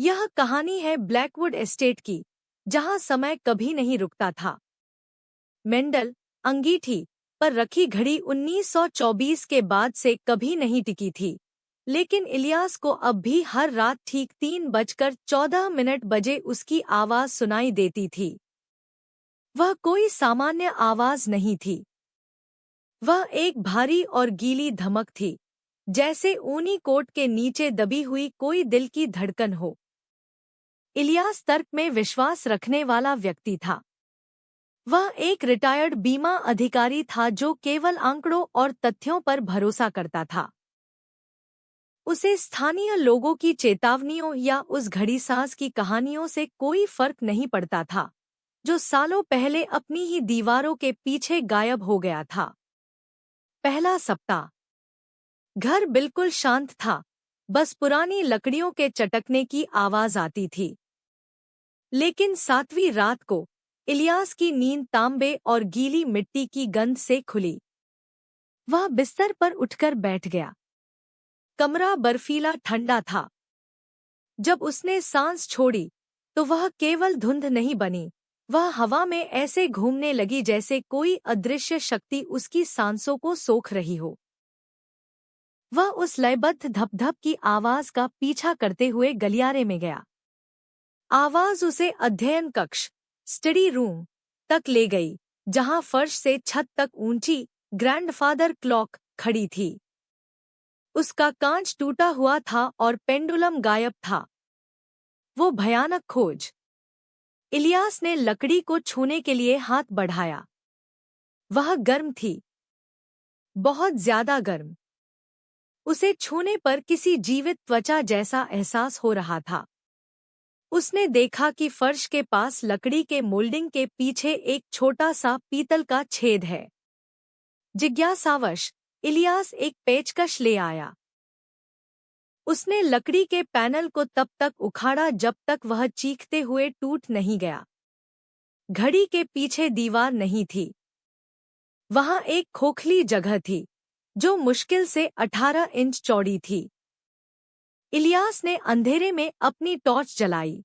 यह कहानी है ब्लैकवुड एस्टेट की, जहां समय कभी नहीं रुकता था। मेंडल अंगीठी पर रखी घड़ी 1924 के बाद से कभी नहीं टिकी थी, लेकिन इलियास को अब भी हर रात ठीक 3:14 बजे उसकी आवाज सुनाई देती थी। वह कोई सामान्य आवाज नहीं थी। वह एक भारी और गीली धमक थी, जैसे ऊनी कोट के नीचे दबी हुई कोई दिल की धड़कन हो। इलियास तर्क में विश्वास रखने वाला व्यक्ति था। वह एक रिटायर्ड बीमा अधिकारी था जो केवल आंकड़ों और तथ्यों पर भरोसा करता था। उसे स्थानीय लोगों की चेतावनियों या उस घड़ीसाज की कहानियों से कोई फर्क नहीं पड़ता था, जो सालों पहले अपनी ही दीवारों के पीछे गायब हो गया था। पहला सप्ताह। घर बिल्कुल शांत था, बस पुरानी लकड़ियों के चटकने की आवाज आती थी। लेकिन 7वीं रात को इलियास की नींद तांबे और गीली मिट्टी की गंध से खुली। वह बिस्तर पर उठकर बैठ गया। कमरा बर्फीला ठंडा था। जब उसने सांस छोड़ी, तो वह केवल धुंध नहीं बनी, वह हवा में ऐसे घूमने लगी जैसे कोई अदृश्य शक्ति उसकी सांसों को सोख रही हो। वह उस लयबद्ध धप-धप की आवाज का पीछा करते हुए गलियारे में गया। आवाज उसे अध्ययन कक्ष, स्टडी रूम तक ले गई, जहां फर्श से छत तक ऊंची ग्रैंडफादर क्लॉक खड़ी थी। उसका कांच टूटा हुआ था और पेंडुलम गायब था। वो भयानक खोज। इलियास ने लकड़ी को छूने के लिए हाथ बढ़ाया। वह गर्म थी, बहुत ज्यादा गर्म। उसे छूने पर किसी जीवित त्वचा जैसा एहसास हो रहा था। उसने देखा कि फर्श के पास लकड़ी के मोल्डिंग के पीछे एक छोटा सा पीतल का छेद है। जिज्ञासावश इलियास एक पेचकश ले आया। उसने लकड़ी के पैनल को तब तक उखाड़ा जब तक वह चीखते हुए टूट नहीं गया। घड़ी के पीछे दीवार नहीं थी। वहां एक खोखली जगह थी, जो मुश्किल से 18 इंच चौड़ी थी। इलियास ने अंधेरे में अपनी टॉर्च जलाई।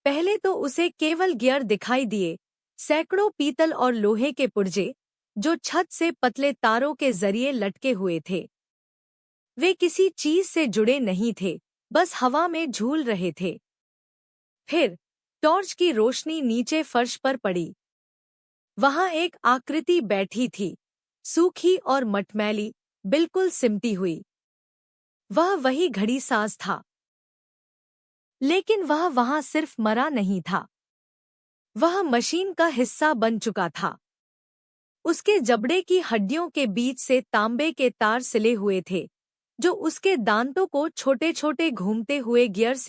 पहले तो उसे केवल गियर दिखाई दिए, सैकड़ों पीतल और लोहे के पुर्जे, जो छत से पतले तारों के जरिए लटके हुए थे। वे किसी चीज से जुड़े नहीं थे, बस हवा में झूल रहे थे। फिर टॉर्च की रोशनी नीचे फर्श पर पड़ी। वहां एक आकृति बैठी थी, सूखी और मटमैली, बिल्कुल सिमटी हुई। वह वही घड़ीसाज था। लेकिन वह वहां सिर्फ मरा नहीं था। वह मशीन का हिस्सा बन चुका था। उसके जबड़े की हड्डियों के बीच से तांबे के तार सिले हुए थे, जो उसके दांतों को छोटे-छोटे घूमते हुए गियर से